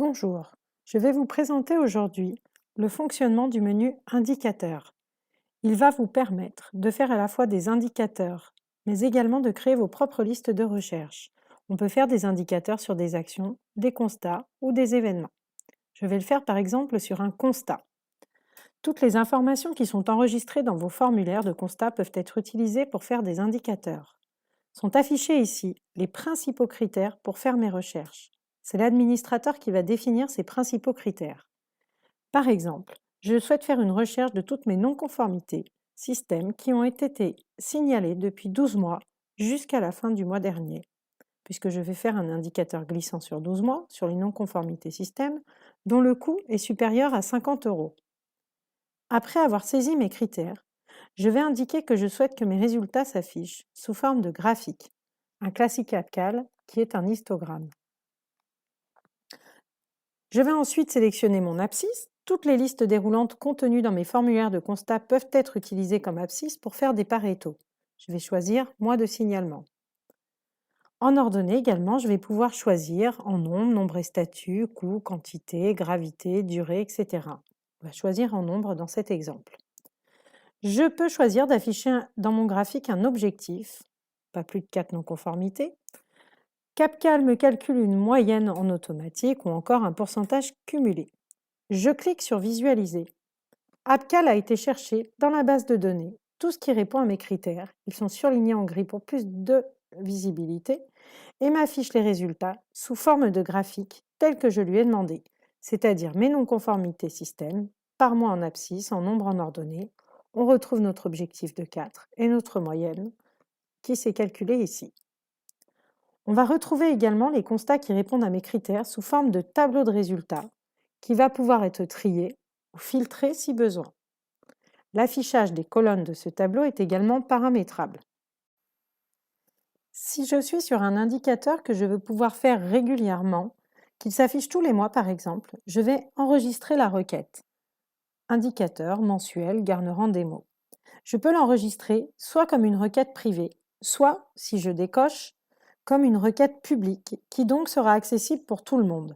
Bonjour, je vais vous présenter aujourd'hui le fonctionnement du menu Indicateurs. Il va vous permettre de faire à la fois des indicateurs, mais également de créer vos propres listes de recherche. On peut faire des indicateurs sur des actions, des constats ou des événements. Je vais le faire par exemple sur un constat. Toutes les informations qui sont enregistrées dans vos formulaires de constat peuvent être utilisées pour faire des indicateurs. Sont affichés ici les principaux critères pour faire mes recherches. C'est l'administrateur qui va définir ces principaux critères. Par exemple, je souhaite faire une recherche de toutes mes non-conformités, systèmes qui ont été signalés depuis 12 mois jusqu'à la fin du mois dernier, puisque je vais faire un indicateur glissant sur 12 mois sur les non-conformités systèmes dont le coût est supérieur à 50 euros. Après avoir saisi mes critères, je vais indiquer que je souhaite que mes résultats s'affichent sous forme de graphique, un classique APCAL qui est un histogramme. Je vais ensuite sélectionner mon abscisse. Toutes les listes déroulantes contenues dans mes formulaires de constat peuvent être utilisées comme abscisse pour faire des parétos. Je vais choisir mois de signalement. En ordonnée également, je vais pouvoir choisir en nombre, nombre et statut, coût, quantité, gravité, durée, etc. On va choisir en nombre dans cet exemple. Je peux choisir d'afficher dans mon graphique un objectif, pas plus de 4 non-conformités. CapCal me calcule une moyenne en automatique ou encore un pourcentage cumulé. Je clique sur Visualiser. AppCal a été cherché dans la base de données. Tout ce qui répond à mes critères, ils sont surlignés en gris pour plus de visibilité et m'affiche les résultats sous forme de graphique tel que je lui ai demandé, c'est-à-dire mes non-conformités système, par mois en abscisse, en nombre en ordonnée. On retrouve notre objectif de 4 et notre moyenne qui s'est calculée ici. On va retrouver également les constats qui répondent à mes critères sous forme de tableau de résultats qui va pouvoir être trié ou filtré si besoin. L'affichage des colonnes de ce tableau est également paramétrable. Si je suis sur un indicateur que je veux pouvoir faire régulièrement, qu'il s'affiche tous les mois par exemple, je vais enregistrer la requête. Indicateur mensuel garnerant des mots. Je peux l'enregistrer soit comme une requête privée, soit, si je décoche, comme une requête publique, qui donc sera accessible pour tout le monde.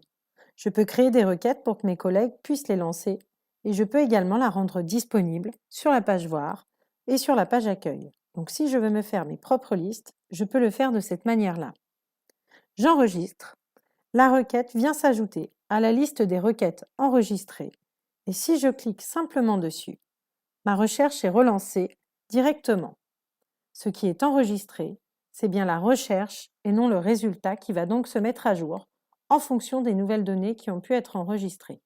Je peux créer des requêtes pour que mes collègues puissent les lancer et je peux également la rendre disponible sur la page Voir et sur la page Accueil. Donc si je veux me faire mes propres listes, je peux le faire de cette manière-là. J'enregistre. La requête vient s'ajouter à la liste des requêtes enregistrées et si je clique simplement dessus, ma recherche est relancée directement. Ce qui est enregistré, c'est bien la recherche et non le résultat qui va donc se mettre à jour en fonction des nouvelles données qui ont pu être enregistrées.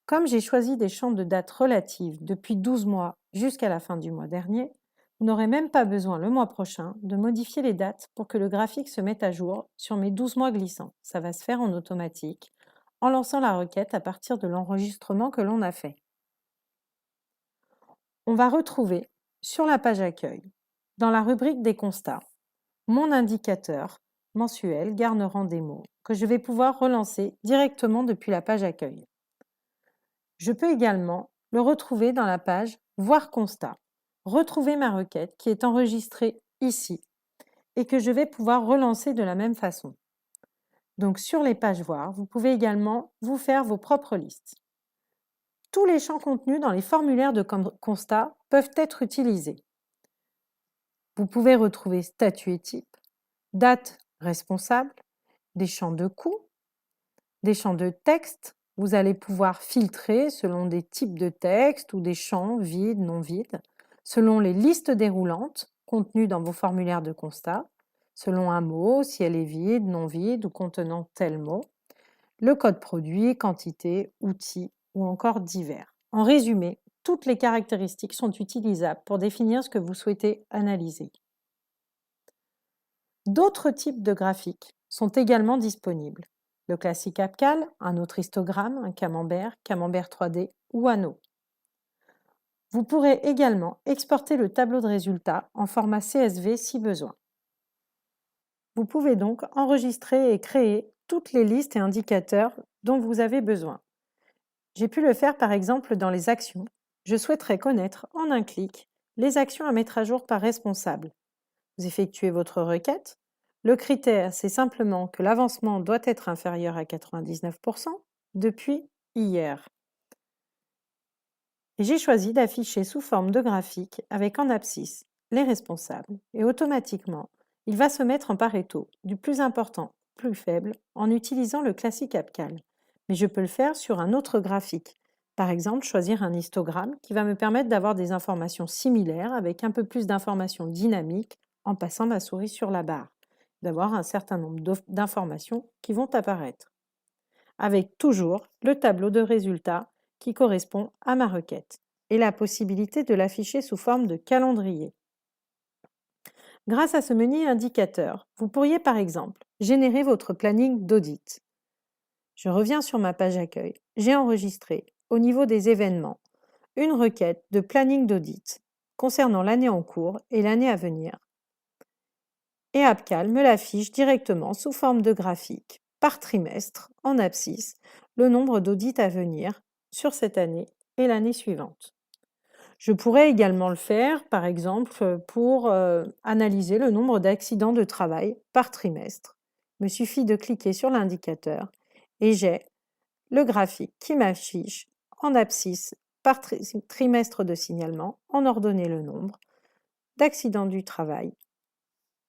Comme j'ai choisi des champs de date relatives depuis 12 mois jusqu'à la fin du mois dernier, vous n'aurez même pas besoin le mois prochain de modifier les dates pour que le graphique se mette à jour sur mes 12 mois glissants. Ça va se faire en automatique en lançant la requête à partir de l'enregistrement que l'on a fait. On va retrouver sur la page Accueil, dans la rubrique des constats, mon indicateur mensuel garnerant des mots que je vais pouvoir relancer directement depuis la page Accueil. Je peux également le retrouver dans la page Voir constat, retrouver ma requête qui est enregistrée ici et que je vais pouvoir relancer de la même façon. Donc sur les pages Voir, vous pouvez également vous faire vos propres listes. Tous les champs contenus dans les formulaires de constat peuvent être utilisés. Vous pouvez retrouver statut et type, date responsable, des champs de coût, des champs de texte. Vous allez pouvoir filtrer selon des types de texte ou des champs vides, non vides, selon les listes déroulantes contenues dans vos formulaires de constat, selon un mot, si elle est vide, non vide ou contenant tel mot, le code produit, quantité, outil ou encore divers. En résumé, toutes les caractéristiques sont utilisables pour définir ce que vous souhaitez analyser. D'autres types de graphiques sont également disponibles. Le classique AppCal, un autre histogramme, un camembert, camembert 3D ou anneau. Vous pourrez également exporter le tableau de résultats en format CSV si besoin. Vous pouvez donc enregistrer et créer toutes les listes et indicateurs dont vous avez besoin. J'ai pu le faire par exemple dans les actions. Je souhaiterais connaître en un clic les actions à mettre à jour par responsable. Vous effectuez votre requête, Le critère, c'est simplement que l'avancement doit être inférieur à 99% depuis hier. Et j'ai choisi d'afficher sous forme de graphique avec en abscisse les responsables et automatiquement, il va se mettre en Pareto, du plus important au plus faible, en utilisant le classique Abcal. Mais je peux le faire sur un autre graphique. Par exemple, choisir un histogramme qui va me permettre d'avoir des informations similaires avec un peu plus d'informations dynamiques en passant ma souris sur la barre, d'avoir un certain nombre d'informations qui vont apparaître, avec toujours le tableau de résultats qui correspond à ma requête et la possibilité de l'afficher sous forme de calendrier. Grâce à ce menu indicateur, vous pourriez par exemple générer votre planning d'audit. Je reviens sur ma page accueil. J'ai enregistré, au niveau des événements, une requête de planning d'audit concernant l'année en cours et l'année à venir. Et Abcal me l'affiche directement sous forme de graphique, par trimestre, en abscisse, le nombre d'audits à venir sur cette année et l'année suivante. Je pourrais également le faire, par exemple, pour analyser le nombre d'accidents de travail par trimestre. Il me suffit de cliquer sur l'indicateur et j'ai le graphique qui m'affiche en abscisse par trimestre de signalement, en ordonnée le nombre d'accidents du travail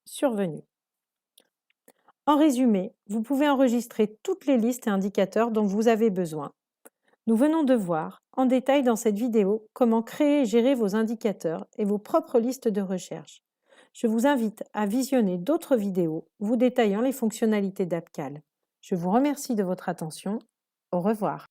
survenus. En résumé, vous pouvez enregistrer toutes les listes et indicateurs dont vous avez besoin. Nous venons de voir en détail dans cette vidéo comment créer et gérer vos indicateurs et vos propres listes de recherche. Je vous invite à visionner d'autres vidéos vous détaillant les fonctionnalités d'Abcal. Je vous remercie de votre attention. Au revoir.